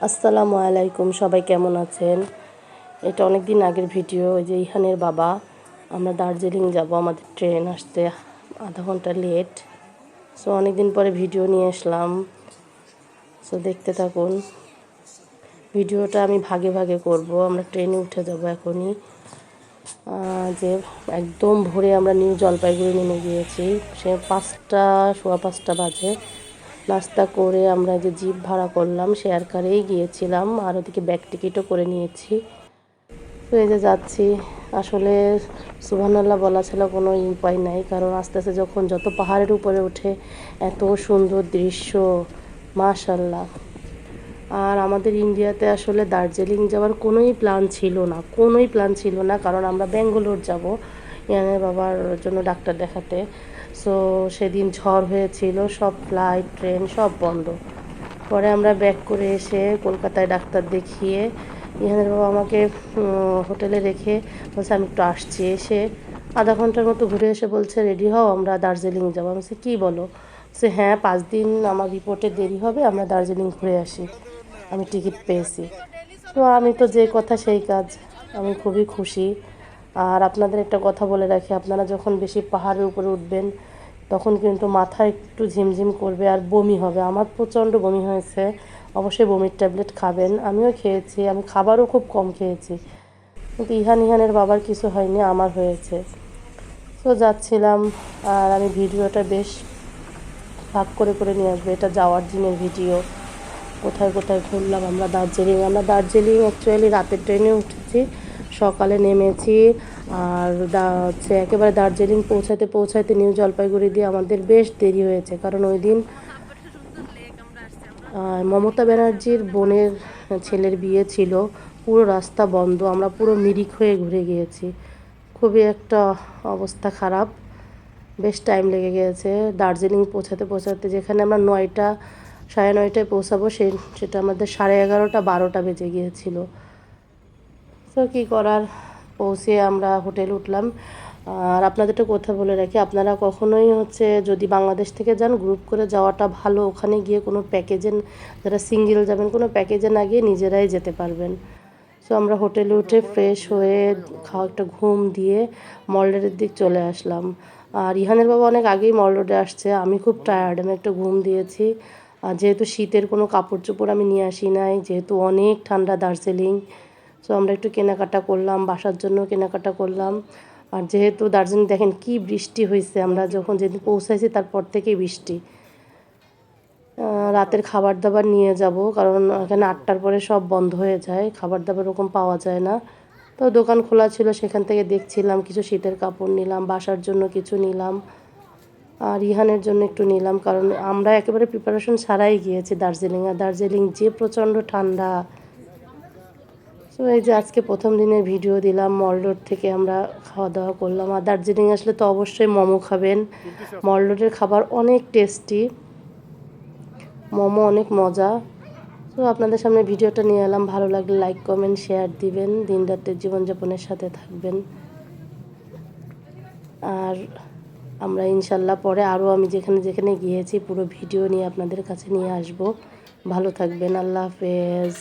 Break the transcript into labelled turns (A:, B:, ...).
A: আসসালামু আলাইকুম, সবাই কেমন আছেন? এটা অনেক দিন আগের ভিডিও। ওই যে ইহানের বাবা, আমরা দার্জিলিং যাব, আমাদের ট্রেন আসতে আধা ঘন্টা লেট। সো অনেক দিন পরে ভিডিও নিয়ে আসলাম। সো দেখতে থাকুন ভিডিওটা। আমি ভাগে ভাগে করব। আমরা ট্রেনে উঠে যাব এখনই। যে একদম ভোরে আমরা নিউ জলপাইগুড়ি নেমে গিয়েছি। সে 5টা বাজে। নাস্তা করে আমরা যে জিপ ভাড়া করলাম শেয়ার কারেই গিয়েছিলাম, আর ওদিকে ব্যাক টিকিটও করে নিয়েছি। তো এই যে যাচ্ছি। আসলে সুবহানাল্লাহ বলা ছাড়া কোনো উপায় নাই, কারণ আস্তে আস্তে যখন যত পাহাড়ের উপরে ওঠে এত সুন্দর দৃশ্য, মাশাল্লাহ। আর আমাদের ইন্ডিয়াতে আসলে দার্জিলিং যাওয়ার কোনোই প্ল্যান ছিল না, কারণ আমরা ব্যাঙ্গালোর যাব ইয়ানের বাবার জন্য ডাক্তার দেখাতে। সো সেদিন ঝড় হয়েছিল, সব ফ্লাইট ট্রেন সব বন্ধ। পরে আমরা ব্যাক করে এসে কলকাতায় ডাক্তার দেখিয়ে ইহানের বাবা আমাকে হোটেলে রেখে বলছে আমি একটু আসছি। এসে আধা ঘন্টার মতো ঘুরে এসে বলছে রেডি হও, আমরা দার্জিলিং যাবো। আমি বলছি কী বলো? সে হ্যাঁ, 5 দিন আমার রিপোর্টে দেরি হবে, আমরা দার্জিলিং ঘুরে আসি, আমি টিকিট পেয়েছি। তো আমি তো যে কথা সেই কাজ, আমি খুবই খুশি। আর আপনাদের একটা কথা বলে রাখি, আপনারা যখন বেশি পাহাড়ের উপরে উঠবেন তখন কিন্তু মাথা একটু ঝিমঝিম করবে আর বমি হবে। আমার প্রচণ্ড বমি হয়েছে। অবশ্যই বমির ট্যাবলেট খাবেন। আমিও খেয়েছি, আমি খাবারও খুব কম খেয়েছি, কিন্তু ইহানের বাবার কিছু হয়নি, আমার হয়েছে। তো যাচ্ছিলাম। আর আমি ভিডিওটা বেশ ভাগ করে করে নিয়ে আসবো। এটা যাওয়ার দিনের ভিডিও, কোথায় কোথায় ঘুরলাম আমরা দার্জিলিং অ্যাকচুয়ালি রাতের ট্রেনে উঠেছি, সকালে নেমেছি। আর হচ্ছে একেবারে দার্জিলিং পৌঁছাতে নিউ জলপাইগুড়ি দিয়ে আমাদের বেশ দেরি হয়েছে, কারণ ওই দিন মমতা ব্যানার্জির বোনের ছেলের বিয়ে ছিল। পুরো রাস্তা বন্ধ, আমরা পুরো মিরিক হয়ে ঘুরে গিয়েছি। খুবই একটা অবস্থা খারাপ, বেশ টাইম লেগে গিয়েছে দার্জিলিং পৌঁছাতে। যেখানে আমরা 9টা 9:30টায় পৌঁছাবো, সেটা আমাদের 11:30 12টা বেজে গিয়েছিল। তো কী করার, পৌঁছে আমরা হোটেল উঠলাম। আর আপনাদেরটা কথা বলে রাখি, আপনারা কখনোই যদি বাংলাদেশ থেকে যান গ্রুপ করে যাওয়াটা ভালো। ওখানে গিয়ে কোনো প্যাকেজে, যারা সিঙ্গেল যাবেন, কোনো প্যাকেজে না গিয়ে নিজেরাই যেতে পারবেন। সো আমরা হোটেলে উঠে ফ্রেশ হয়ে একটা ঘুম দিয়ে মল রোডের দিক চলে আসলাম। আর ইহানের বাবা অনেক আগেই মল রোডে আসছে। আমি খুব টায়ার্ড, আমি একটা ঘুম দিয়েছি। আর যেহেতু শীতের কোনো কাপড় চোপড় আমি নিয়ে আসি নাই, যেহেতু অনেক ঠান্ডা দার্জিলিং। সো আমরা একটু কেনাকাটা করলাম, বাসার জন্য কেনাকাটা করলাম। আর যেহেতু দার্জিলিং দেখেন কি বৃষ্টি হয়েছে, আমরা যেদিন পৌঁছাইছি তারপর থেকেই বৃষ্টি। রাতের খাবার দাবার নিয়ে যাব, কারণ এখানে 8টার পরে সব বন্ধ হয়ে যায়, খাবার দাবার ওরকম পাওয়া যায় না। তো দোকান খোলা ছিল, সেখান থেকে দেখছিলাম, কিছু শীতের কাপড় নিলাম, বাসার জন্য কিছু নিলাম, আর ইহানের জন্য একটু নিলাম, কারণ আমরা একেবারে প্রিপারেশন ছাড়াই গিয়েছি দার্জিলিং। আর দার্জিলিং যে প্রচণ্ড ঠান্ডা। তো এই যে আজকে প্রথম দিনের ভিডিও দিলাম, মল রোড থেকে আমরা খাওয়া দাওয়া করলাম। আর দার্জিলিং আসলে তো অবশ্যই মোমো খাবেন, মল রোডের খাবার অনেক টেস্টি, মোমো অনেক মজা। তো আপনাদের সামনে ভিডিওটা নিয়ে এলাম, ভালো লাগলে লাইক কমেন্ট শেয়ার দিবেন, দিন রাতের জীবনযাপনের সাথে থাকবেন। আর আমরা ইনশাল্লাহ পরে আরও আমি যেখানে যেখানে গিয়েছি পুরো ভিডিও নিয়ে আপনাদের কাছে নিয়ে আসব। ভালো থাকবেন, আল্লাহ হাফেজ।